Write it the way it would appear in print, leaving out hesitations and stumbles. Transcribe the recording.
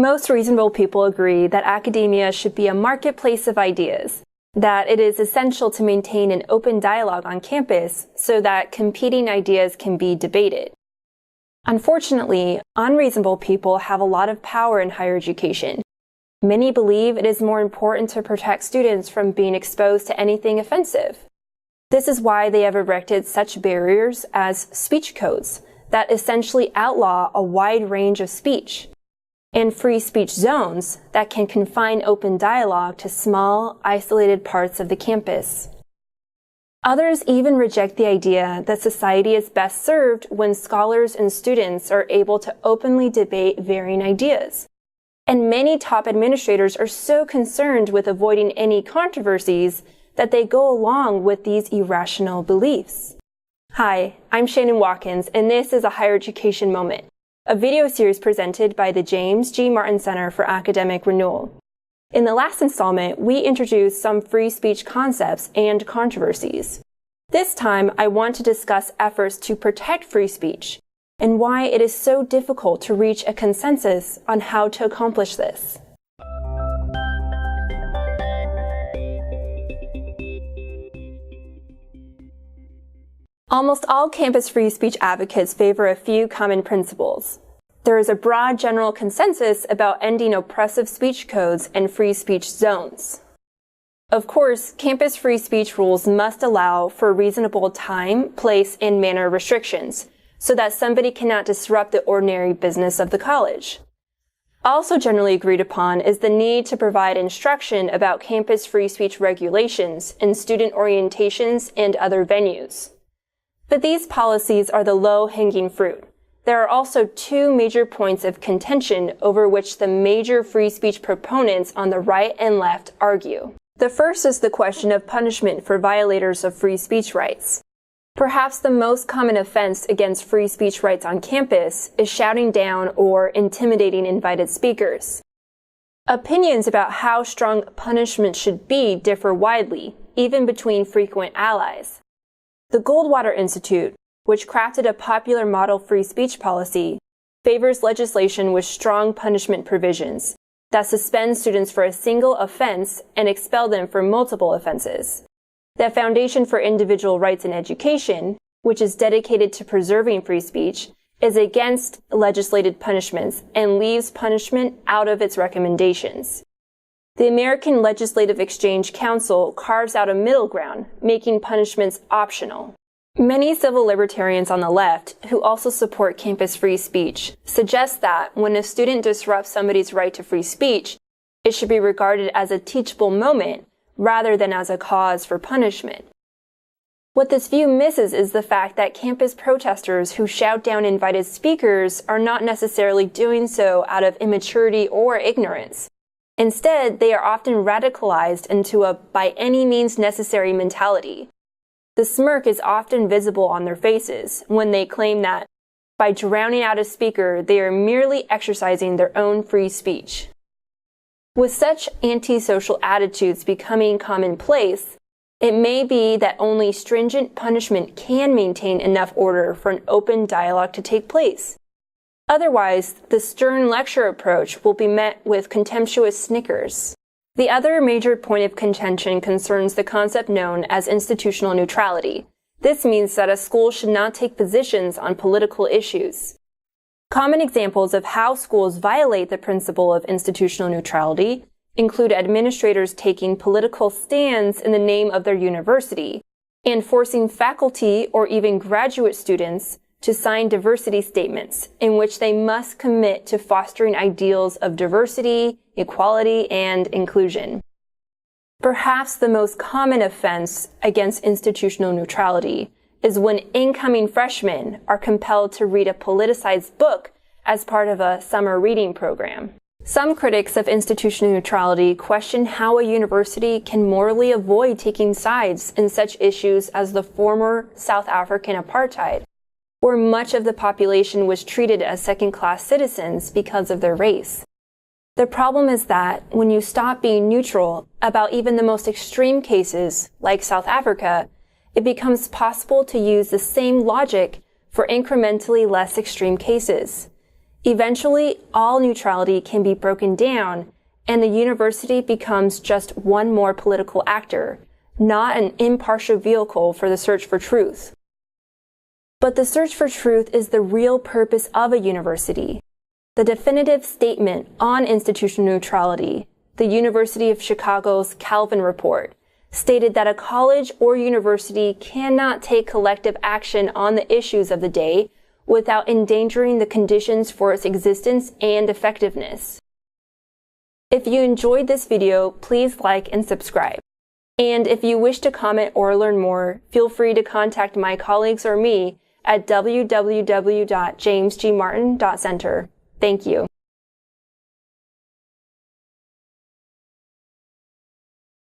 Most reasonable people agree that academia should be a marketplace of ideas, that it is essential to maintain an open dialogue on campus so that competing ideas can be debated. Unfortunately, unreasonable people have a lot of power in higher education. Many believe it is more important to protect students from being exposed to anything offensive. This is why they have erected such barriers as speech codes that essentially outlaw a wide range of speech, and free speech zones that can confine open dialogue to small, isolated parts of the campus. Others even reject the idea that society is best served when scholars and students are able to openly debate varying ideas. And many top administrators are so concerned with avoiding any controversies that they go along with these irrational beliefs. Hi, I'm Shannon Watkins, and this is a Higher Education Moment, a video series presented by the James G. Martin Center for Academic Renewal. In the last installment, we introduced some free speech concepts and controversies. This time, I want to discuss efforts to protect free speech and why it is so difficult to reach a consensus on how to accomplish this. Almost all campus free speech advocates favor a few common principles. There is a broad general consensus about ending oppressive speech codes and free speech zones. Of course, campus free speech rules must allow for reasonable time, place, and manner restrictions so that somebody cannot disrupt the ordinary business of the college. Also generally agreed upon is the need to provide instruction about campus free speech regulations in student orientations and other venues. But these policies are the low-hanging fruit. There are also two major points of contention over which the major free speech proponents on the right and left argue. The first is the question of punishment for violators of free speech rights. Perhaps the most common offense against free speech rights on campus is shouting down or intimidating invited speakers. Opinions about how strong punishment should be differ widely, even between frequent allies. The Goldwater Institute, which crafted a popular model free speech policy, favors legislation with strong punishment provisions that suspend students for a single offense and expel them for multiple offenses. The Foundation for Individual Rights in Education, which is dedicated to preserving free speech, is against legislated punishments and leaves punishment out of its recommendations. The American Legislative Exchange Council carves out a middle ground, making punishments optional. Many civil libertarians on the left, who also support campus free speech, suggest that when a student disrupts somebody's right to free speech, it should be regarded as a teachable moment rather than as a cause for punishment. What this view misses is the fact that campus protesters who shout down invited speakers are not necessarily doing so out of immaturity or ignorance. Instead, they are often radicalized into a by any means necessary mentality. The smirk is often visible on their faces when they claim that by drowning out a speaker, they are merely exercising their own free speech. With such antisocial attitudes becoming commonplace, it may be that only stringent punishment can maintain enough order for an open dialogue to take place. Otherwise, the stern lecture approach will be met with contemptuous snickers. The other major point of contention concerns the concept known as institutional neutrality. This means that a school should not take positions on political issues. Common examples of how schools violate the principle of institutional neutrality include administrators taking political stands in the name of their university and forcing faculty or even graduate students to sign diversity statements in which they must commit to fostering ideals of diversity, equality, and inclusion. Perhaps the most common offense against institutional neutrality is when incoming freshmen are compelled to read a politicized book as part of a summer reading program. Some critics of institutional neutrality question how a university can morally avoid taking sides in such issues as the former South African apartheid, where much of the population was treated as second-class citizens because of their race. The problem is that when you stop being neutral about even the most extreme cases, like South Africa, it becomes possible to use the same logic for incrementally less extreme cases. Eventually, all neutrality can be broken down, and the university becomes just one more political actor, not an impartial vehicle for the search for truth. But the search for truth is the real purpose of a university. The definitive statement on institutional neutrality, the University of Chicago's Calvin Report, stated that a college or university cannot take collective action on the issues of the day without endangering the conditions for its existence and effectiveness. If you enjoyed this video, please like and subscribe. And if you wish to comment or learn more, feel free to contact my colleagues or me at www.jamesgmartin.center. Thank you.